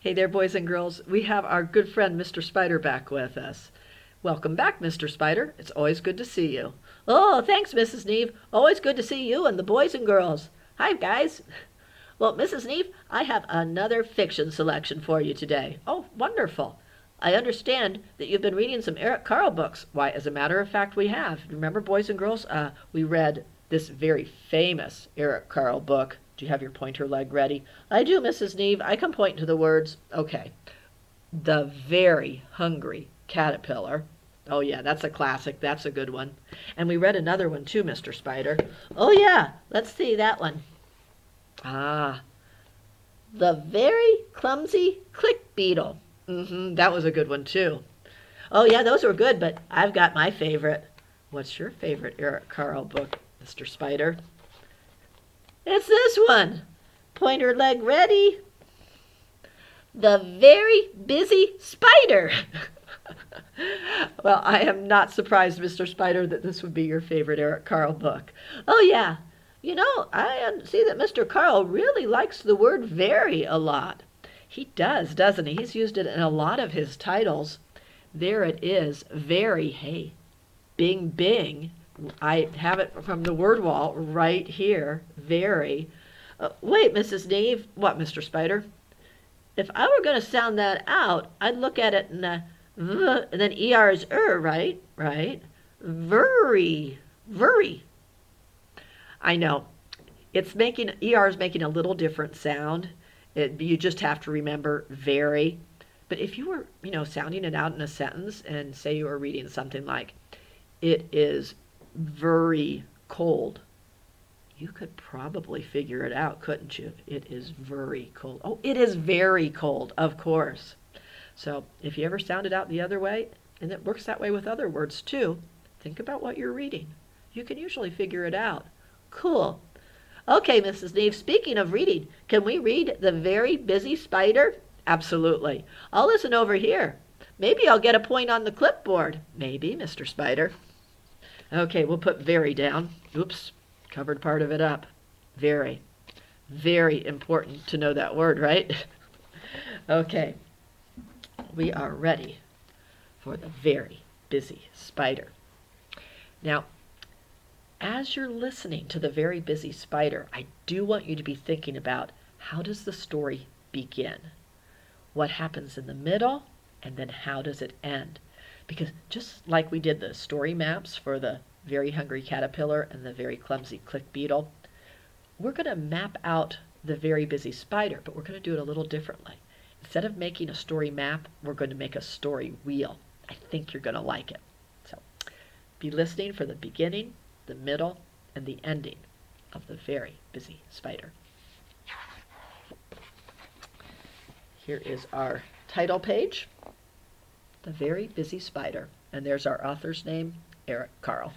Hey there, boys and girls. We have our good friend Mr. Spider back with us. Welcome back, Mr. Spider. It's always good to see you. Oh, thanks, Mrs. Neve. Always good to see you and the boys and girls. Hi, guys. Well, Mrs. Neve, I have another fiction selection for you today. Oh, wonderful. I understand that you've been reading some Eric Carle books. Why, as a matter of fact, we have. Remember, boys and girls, we read this very famous Eric Carle book. Do you have your pointer leg ready? I do, Mrs. Neve. I can point to the words. Okay. The Very Hungry Caterpillar. Oh, yeah, that's a classic. That's a good one. And we read another one, too, Mr. Spider. Oh, yeah. Let's see that one. Ah, The Very Clumsy Click Beetle. that was a good one, too. Oh, yeah, those were good, but I've got my favorite. What's your favorite Eric Carle book, Mr. Spider? It's this one. Pointer leg ready. The Very Busy Spider. Well, I am not surprised, Mr. Spider, that this would be your favorite Eric Carle book. Oh, yeah. You know, I see that Mr. Carle really likes the word very a lot. He does, doesn't he? He's used it in a lot of his titles. There it is, very, hey, bing, bing. I have it from the word wall right here, very. Wait, Mrs. Neve. What, Mr. Spider? If I were going to sound that out, I'd look at it in a v, and then er is right? Right. Very, very. I know. It's making, ER is making a little different sound. You just have to remember very. But if you were, sounding it out in a sentence and say you were reading something like, it is very cold, you could probably figure it out, couldn't you? It is very cold. Oh, it is very cold, of course. So if you ever sound it out the other way, and it works that way with other words too, think about what you're reading. You can usually figure it out. Cool. Okay, Mrs. Neve, speaking of reading, can we read The Very Busy Spider? Absolutely. I'll listen over here. Maybe I'll get a point on the clipboard. Maybe, Mr. Spider. Okay, we'll put very down. Oops, covered part of it up. Very. Very important to know that word, right? Okay, we are ready for The Very Busy Spider. Now, as you're listening to The Very Busy Spider, I do want you to be thinking about, how does the story begin? What happens in the middle? And then how does it end? Because just like we did the story maps for The Very Hungry Caterpillar and The Very Clumsy Click Beetle, we're going to map out The Very Busy Spider, but we're going to do it a little differently. Instead of making a story map, we're going to make a story wheel. I think you're going to like it. So be listening for the beginning, the middle, and the ending of The Very Busy Spider. Here is our title page, The Very Busy Spider, and there's our author's name, Eric Carle.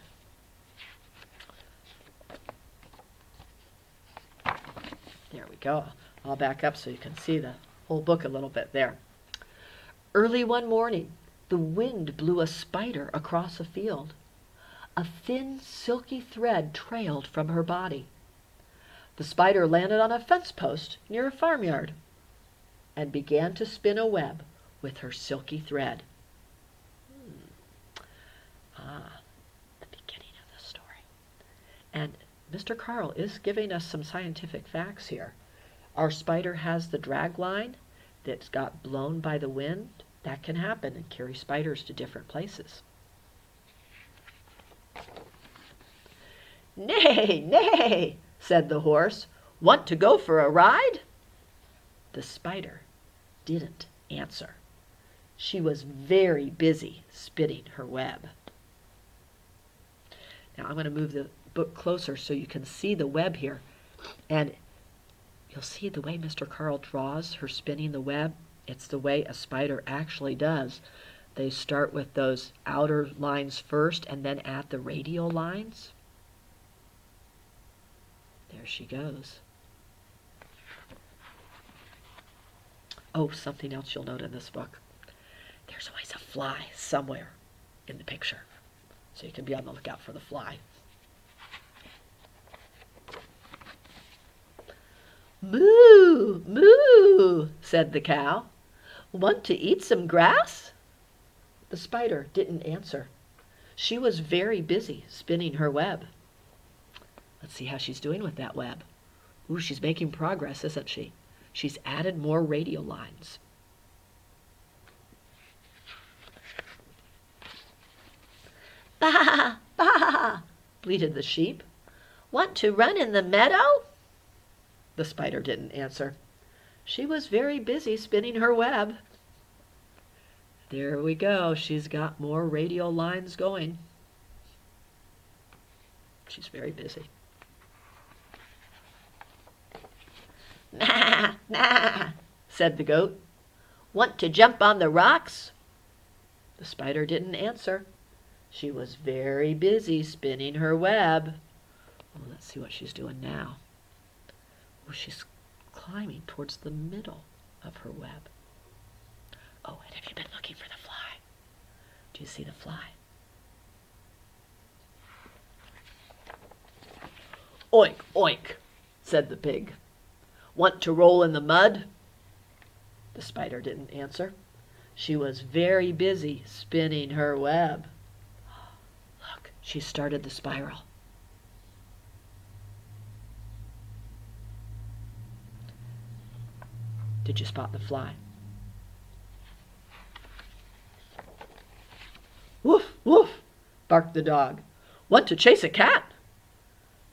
There we go. I'll back up so you can see the whole book a little bit there. Early one morning, the wind blew a spider across a field. A thin, silky thread trailed from her body. The spider landed on a fence post near a farmyard and began to spin a web with her silky thread. The beginning of the story. And Mr. Carle is giving us some scientific facts here. Our spider has the drag line that's got blown by the wind. That can happen and carry spiders to different places. Nay, nay, said the horse. Want to go for a ride? The spider didn't answer. She was very busy spinning her web. Now I'm going to move the book closer so you can see the web here. And you'll see the way Mr. Carle draws her spinning the web. It's the way a spider actually does. They start with those outer lines first and then add the radial lines. There she goes. Oh, something else you'll note in this book. There's always a fly somewhere in the picture. So you can be on the lookout for the fly. Moo, moo, said the cow. Want to eat some grass? The spider didn't answer. She was very busy spinning her web. Let's see how she's doing with that web. Ooh, she's making progress, isn't she? She's added more radial lines. Bah, bah, Bleated the sheep. want to run in the meadow? The spider didn't answer. She was very busy spinning her web. There we go. She's got more radial lines going. She's very busy. Nah, nah, said the goat. Want to jump on the rocks? The spider didn't answer. She was very busy spinning her web. Well, let's see what she's doing now. Oh, she's climbing towards the middle of her web. Oh, and have you been looking for the fly? Do you see the fly? Oink, oink, said the pig. Want to roll in the mud? The spider didn't answer. She was very busy spinning her web. Look, she started the spiral. Did you spot the fly? Woof, woof, barked the dog. Want to chase a cat?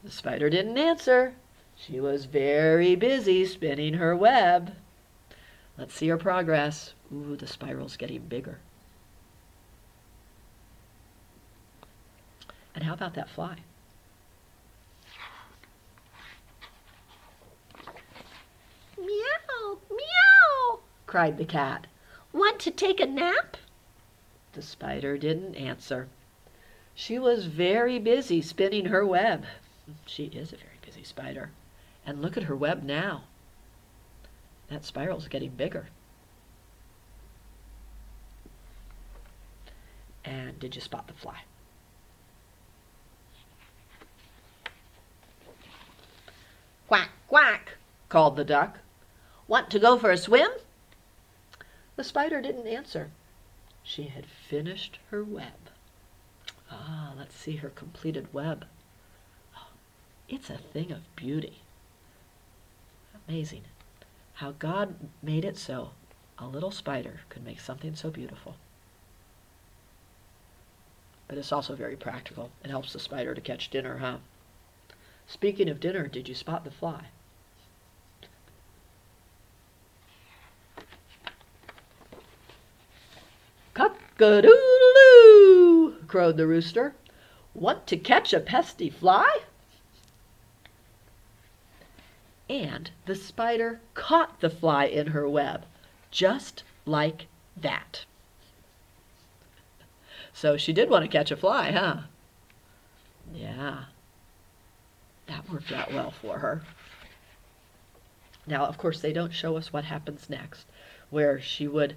The spider didn't answer. She was very busy spinning her web. Let's see her progress. Ooh, the spiral's getting bigger. And how about that fly? Meow, meow, cried the cat. Want to take a nap? The spider didn't answer. She was very busy spinning her web. She is a very busy spider. And look at her web now. That spiral's getting bigger. And did you spot the fly? Quack, quack, called the duck. Want to go for a swim? The spider didn't answer. She had finished her web. Ah, let's see her completed web. Oh, it's a thing of beauty. Amazing how God made it so a little spider could make something so beautiful. But it's also very practical. It helps the spider to catch dinner, huh? Speaking of dinner, did you spot the fly? Cock-a-doodle-doo, crowed the rooster. Want to catch a pesky fly? And the spider caught the fly in her web, just like that. So she did want to catch a fly, huh? Yeah. That worked out well for her. Now, of course, they don't show us what happens next, where she would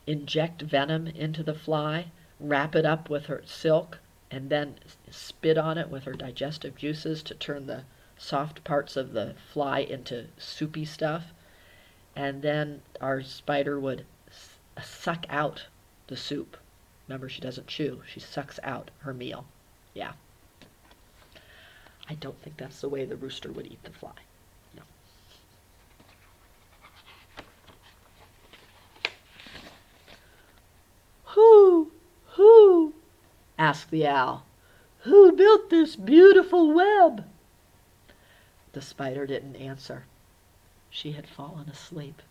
inject venom into the fly, wrap it up with her silk, and then spit on it with her digestive juices to turn the soft parts of the fly into soupy stuff. And then our spider would suck out the soup. Remember, she doesn't chew. She sucks out her meal. Yeah. I don't think that's the way the rooster would eat the fly. No. Who, asked the owl. Who built this beautiful web? The spider didn't answer. She had fallen asleep.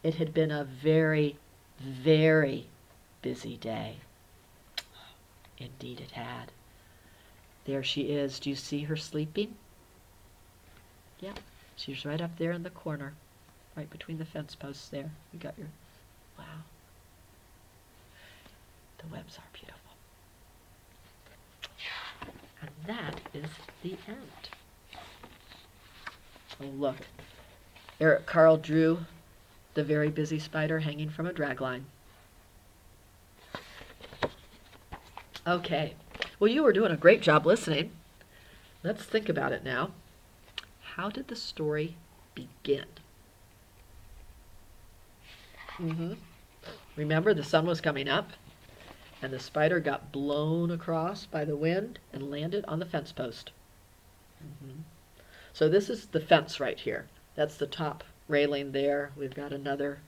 It had been a very, very busy day. Indeed it had. There she is. Do you see her sleeping? Yep, she's right up there in the corner, right between the fence posts there. You got your, wow. The webs are beautiful. And that is the end. Oh, look. Eric Carle drew the very busy spider hanging from a drag line. Okay. Well, you were doing a great job listening. Let's think about it now. How did the story begin? Mm-hmm. Remember, the sun was coming up, and the spider got blown across by the wind and landed on the fence post. Mm-hmm. So this is the fence right here. That's the top railing there. We've got another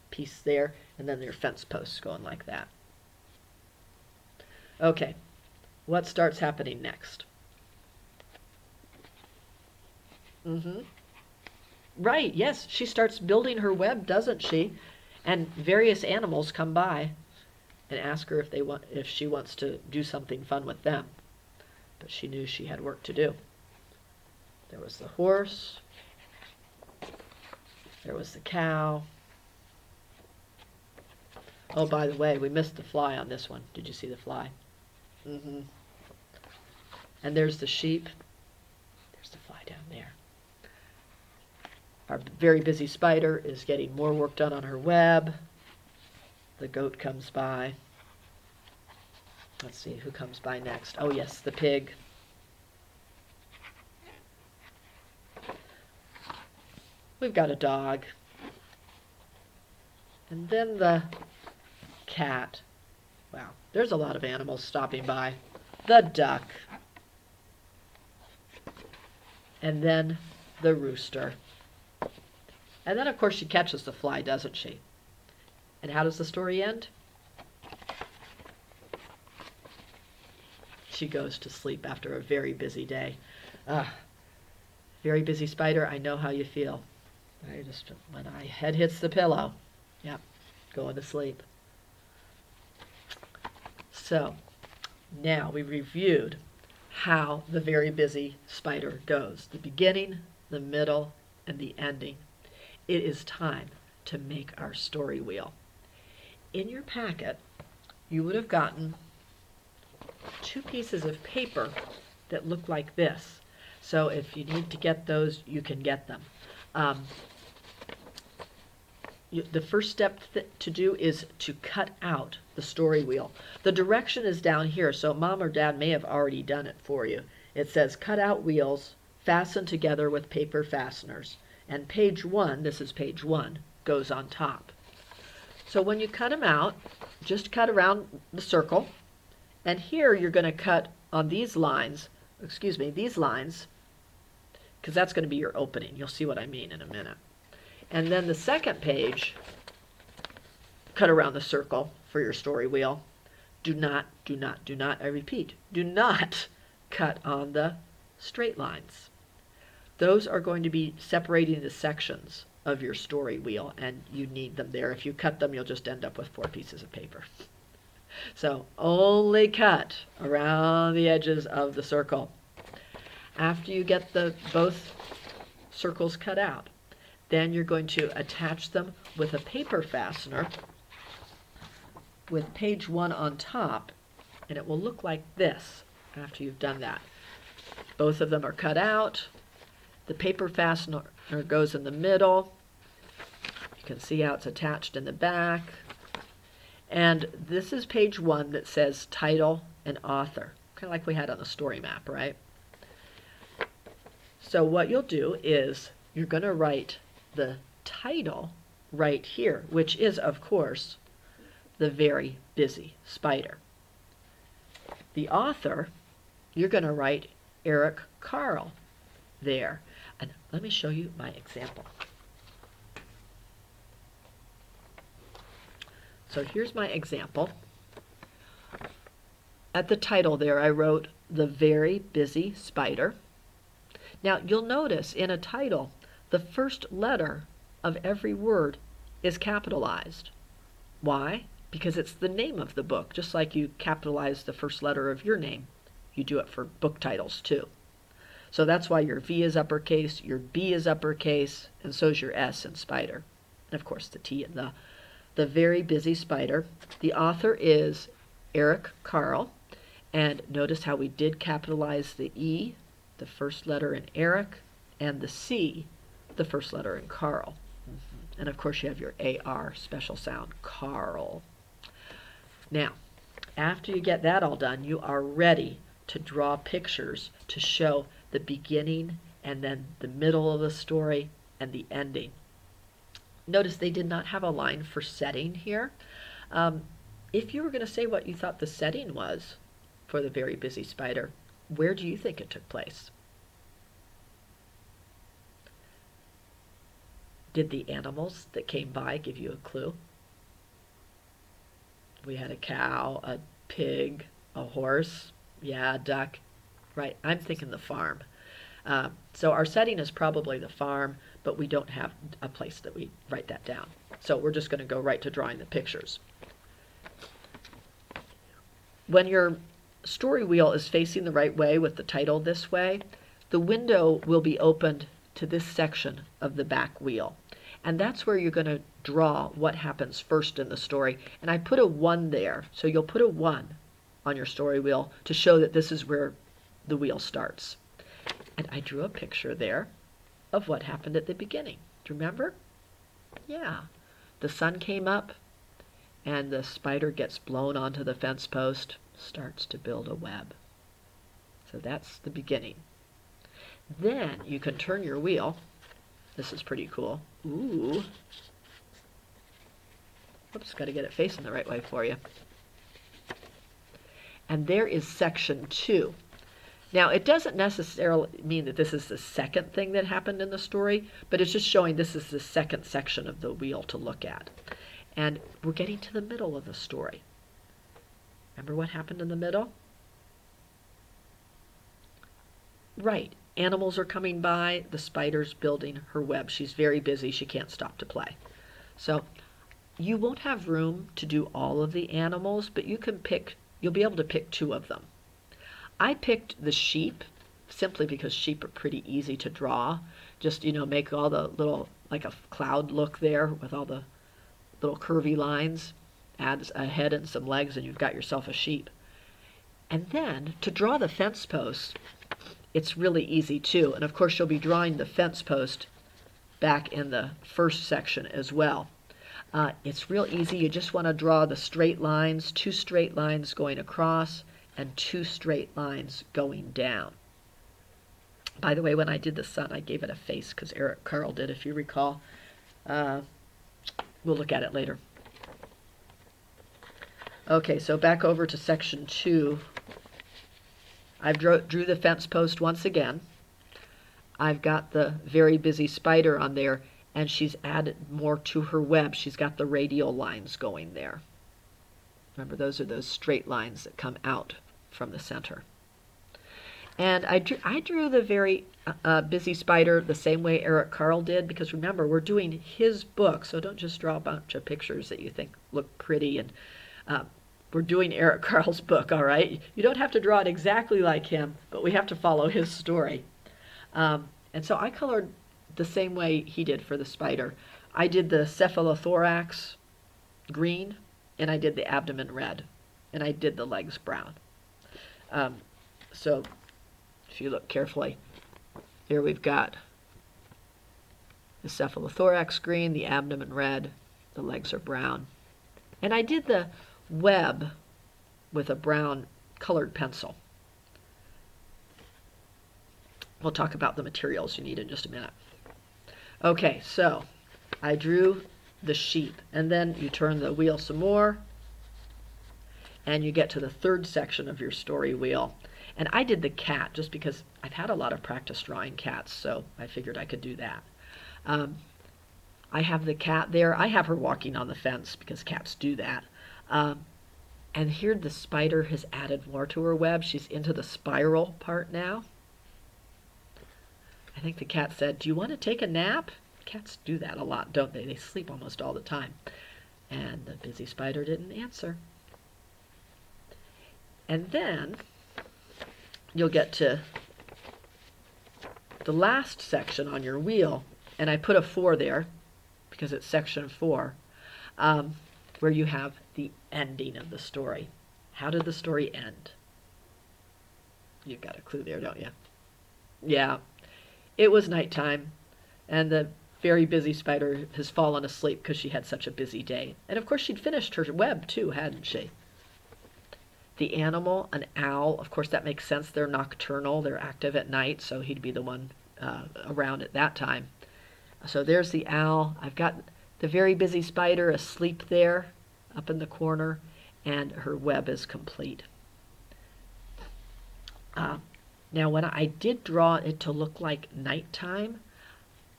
piece there, and then your fence posts going like that. Okay, what starts happening next? Mm-hmm. Right, yes, she starts building her web, doesn't she? And various animals come by and ask her if she wants to do something fun with them. But she knew she had work to do. There was the horse. There was the cow. Oh, by the way, we missed the fly on this one. Did you see the fly? Mm-hmm. And there's the sheep. There's the fly down there. Our very busy spider is getting more work done on her web. The goat comes by. Let's see who comes by next. Oh, yes, the pig. We've got a dog. And then the cat. Wow, there's a lot of animals stopping by. The duck. And then the rooster. And then, of course, she catches the fly, doesn't she? And how does the story end? She goes to sleep after a very busy day. Very busy spider, I know how you feel. When my head hits the pillow, yep, going to sleep. So, now we reviewed how the very busy spider goes. The beginning, the middle, and the ending. It is time to make our story wheel. In your packet, you would have gotten 2 pieces of paper that look like this. So if you need to get those, you can get them. The first step to do is to cut out the story wheel. The direction is down here, so Mom or Dad may have already done it for you. It says cut out wheels, fasten together with paper fasteners. And page 1, this is page 1, goes on top. So when you cut them out, just cut around the circle. And here you're going to cut on these lines, because that's going to be your opening. You'll see what I mean in a minute. And then the second page, cut around the circle for your story wheel. Do not, I repeat, do not cut on the straight lines. Those are going to be separating the sections of your story wheel, and you need them there. If you cut them, you'll just end up with 4 pieces of paper. So only cut around the edges of the circle. After you get both circles cut out, then you're going to attach them with a paper fastener with page 1 on top, and it will look like this after you've done that. Both of them are cut out. The paper fastener goes in the middle. You can see how it's attached in the back. And this is page 1 that says title and author, kind of like we had on the story map, right? So what you'll do is you're going to write the title right here, which is, of course, The Very Busy Spider. The author, you're going to write Eric Carle there. And let me show you my example. So here's my example. At the title there, I wrote The Very Busy Spider. Now, you'll notice in a title, the first letter of every word is capitalized. Why? Because it's the name of the book, just like you capitalize the first letter of your name. You do it for book titles too. So that's why your V is uppercase, your B is uppercase, and so is your S in spider. And of course the T in the Very Busy Spider. The author is Eric Carle. And notice how we did capitalize the E, the first letter in Eric, and the C, the first letter in Carl. And of course you have your AR special sound, Carl. Now, after you get that all done, you are ready to draw pictures to show the beginning and then the middle of the story and the ending. Notice they did not have a line for setting here. Um, if you were going to say what you thought the setting was for the Very Busy Spider, where do you think it took place? Did the animals that came by give you a clue? We had a cow, a pig, a horse, yeah, a duck. Right, I'm thinking the farm. So our setting is probably the farm, but we don't have a place that we write that down. So we're just going to go right to drawing the pictures. When your story wheel is facing the right way with the title this way, the window will be opened to this section of the back wheel. And that's where you're going to draw what happens first in the story. And I put a 1 there, so you'll put a 1 on your story wheel to show that this is where the wheel starts. And I drew a picture there of what happened at the beginning. Do you remember? Yeah. The sun came up, and the spider gets blown onto the fence post, starts to build a web. So that's the beginning. Then you can turn your wheel. This is pretty cool. Ooh. Oops, got to get it facing the right way for you. And there is section 2. Now, it doesn't necessarily mean that this is the second thing that happened in the story, but it's just showing this is the second section of the wheel to look at. And we're getting to the middle of the story. Remember what happened in the middle? Right. Animals are coming by. The spider's building her web. She's very busy. She can't stop to play. So you won't have room to do all of the animals, but you'll be able to pick 2 of them. I picked the sheep simply because sheep are pretty easy to draw. Just, make all the little, like a cloud look there with all the little curvy lines. Add a head and some legs and you've got yourself a sheep. And then to draw the fence post, it's really easy too. And of course you'll be drawing the fence post back in the first section as well. It's real easy. You just want to draw the straight lines, 2 straight lines going across, and 2 straight lines going down. By the way, when I did the sun, I gave it a face because Eric Carle did, if you recall. We'll look at it later. Okay, so back over to section 2. I've drew the fence post once again. I've got the Very Busy Spider on there, and she's added more to her web. She's got the radial lines going there. Remember, those are those straight lines that come out from the center. And I drew the Very Busy Spider the same way Eric Carle did, because remember, we're doing his book, so don't just draw a bunch of pictures that you think look pretty. And we're doing Eric Carle's book, all right? You don't have to draw it exactly like him, but we have to follow his story. And so I colored the same way he did for the spider. I did the cephalothorax green, and I did the abdomen red, and I did the legs brown. So if you look carefully, here we've got the cephalothorax green, the abdomen red, the legs are brown. And I did the web with a brown colored pencil. We'll talk about the materials you need in just a minute. Okay, so I drew the sheep, and then you turn the wheel some more, and you get to the third section of your story wheel. And I did the cat just because I've had a lot of practice drawing cats, so I figured I could do that. I have the cat there. I have her walking on the fence because cats do that. And here the spider has added more to her web. She's into the spiral part now. I think the cat said, "Do you want to take a nap?" Cats do that a lot, don't they? They sleep almost all the time. And the busy spider didn't answer. And then you'll get to the last section on your wheel, and I put a 4 there because it's section 4, where you have the ending of the story. How did the story end? You've got a clue there, don't you? Yeah, it was nighttime, and the Very Busy Spider has fallen asleep because she had such a busy day. And of course she'd finished her web too, hadn't she? The animal, an owl, of course that makes sense. They're nocturnal, they're active at night, so he'd be the one around at that time. So there's the owl. I've got The very busy spider asleep there, up in the corner, and her web is complete. Now, when I did draw it to look like nighttime,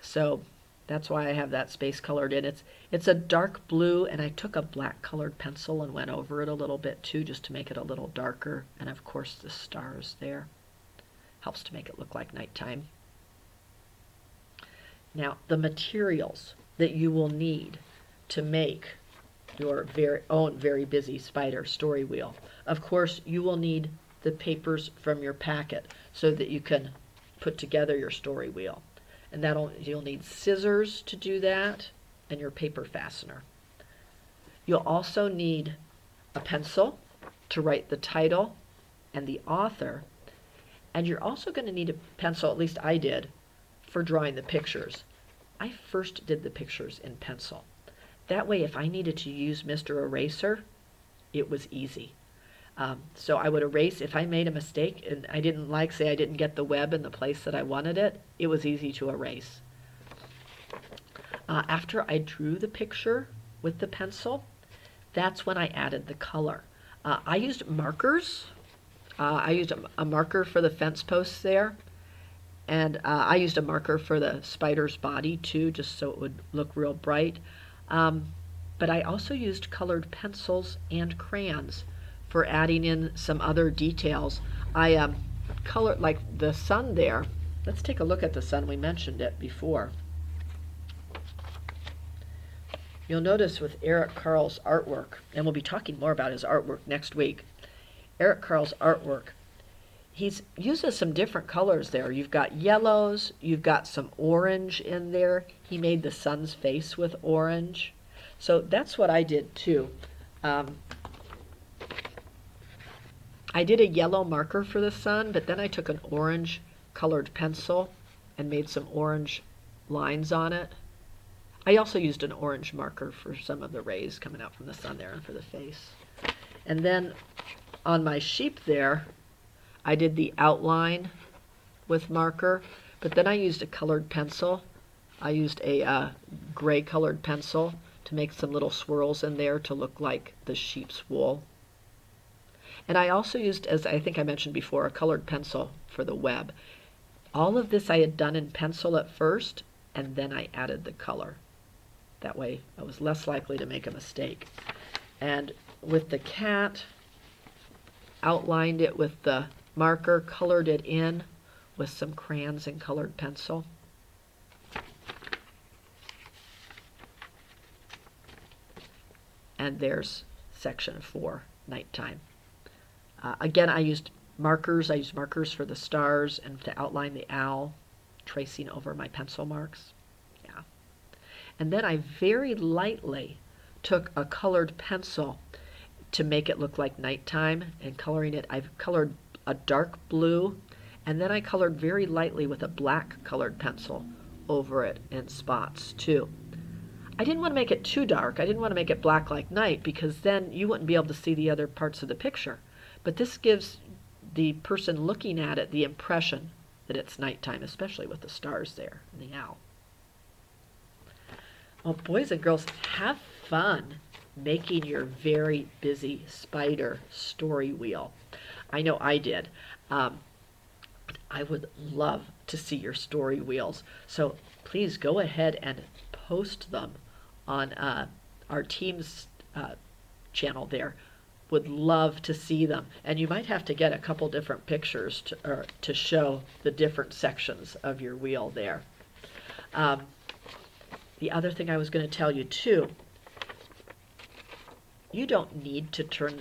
so that's why I have that space colored in. It's a dark blue, and I took a black colored pencil and went over it a little bit too, just to make it a little darker. And of course, the stars there helps to make it look like nighttime. Now, the materials that you will need to make your own very busy spider story wheel. Of course, you will need the papers from your packet so that you can put together your story wheel. And you'll need scissors to do that, and your paper fastener. You'll also need a pencil to write the title and the author, and you're also going to need a pencil, at least I did, for drawing the pictures. I first did the pictures in pencil. That way, if I needed to use Mr. Eraser, it was easy. So I would erase if I made a mistake and I didn't say I didn't get the web in the place that I wanted it, it was easy to erase. After I drew the picture with the pencil, that's when I added the color. I used markers. I used a marker for the fence posts there, and I used a marker for the spider's body too, just so it would look real bright. But I also used colored pencils and crayons for adding in some other details. I colored, like the sun there. Let's take a look at the sun. We mentioned it before. You'll notice with Eric Carle's artwork, and we'll be talking more about his artwork next week. Eric Carle's artwork, he uses some different colors there. You've got yellows, you've got some orange in there. He made the sun's face with orange. So that's what I did too. I did a yellow marker for the sun, but then I took an orange colored pencil and made some orange lines on it. I also used an orange marker for some of the rays coming out from the sun there and for the face. And then on my sheep there, I did the outline with marker, but then I used a colored pencil. I used a gray colored pencil to make some little swirls in there to look like the sheep's wool. And I also used, as I think I mentioned before, a colored pencil for the web. All of this I had done in pencil at first, and then I added the color. That way I was less likely to make a mistake. And with the cat, outlined it with the marker, colored it in with some crayons and colored pencil. And there's section 4, nighttime. Again, I used markers. I used markers for the stars and to outline the owl, tracing over my pencil marks. Yeah. And then I very lightly took a colored pencil to make it look like nighttime, and coloring it, I've colored a dark blue, and then I colored very lightly with a black colored pencil over it in spots too. I didn't want to make it too dark. I didn't want to make it black like night, because then you wouldn't be able to see the other parts of the picture. But this gives the person looking at it the impression that it's nighttime, especially with the stars there and the owl. Well, boys and girls, have fun making your very busy spider story wheel. I know I did. I would love to see your story wheels. So please go ahead and post them on our team's channel there. Would love to see them. And you might have to get a couple different pictures to show the different sections of your wheel there. The other thing I was going to tell you too, you don't need to turn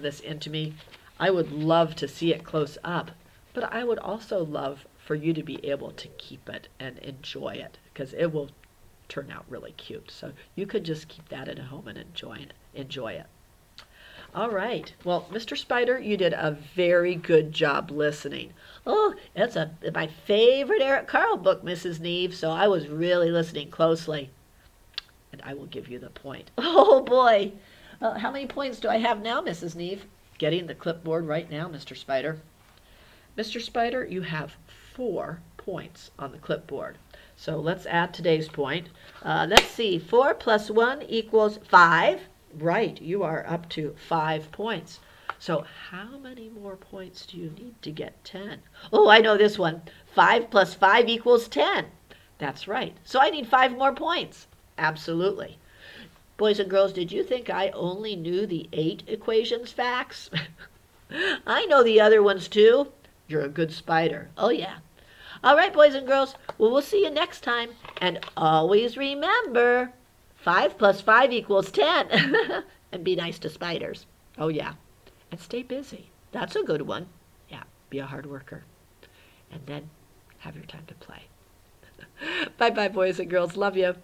this into me. I would love to see it close up, but I would also love for you to be able to keep it and enjoy it, because it will turn out really cute. So you could just keep that at home and enjoy it. All right. Well, Mr. Spider, you did a very good job listening. Oh, it's my favorite Eric Carle book, Mrs. Neve, so I was really listening closely. And I will give you the point. Oh, boy. How many points do I have now, Mrs. Neve? Getting the clipboard right now, Mr. Spider. Mr. Spider, you have 4 points on the clipboard. So let's add today's point. Let's see, 4 plus 1 equals 5. Right, you are up to 5 points. So how many more points do you need to get 10? Oh, I know this one. 5 plus 5 equals 10. That's right. So I need 5 more points. Absolutely. Boys and girls, did you think I only knew the 8 equations facts? I know the other ones too. You're a good spider. Oh, yeah. All right, boys and girls. Well, we'll see you next time. And always remember, 5 plus 5 equals 10. And be nice to spiders. Oh, yeah. And stay busy. That's a good one. Yeah, be a hard worker. And then have your time to play. Bye-bye, boys and girls. Love you.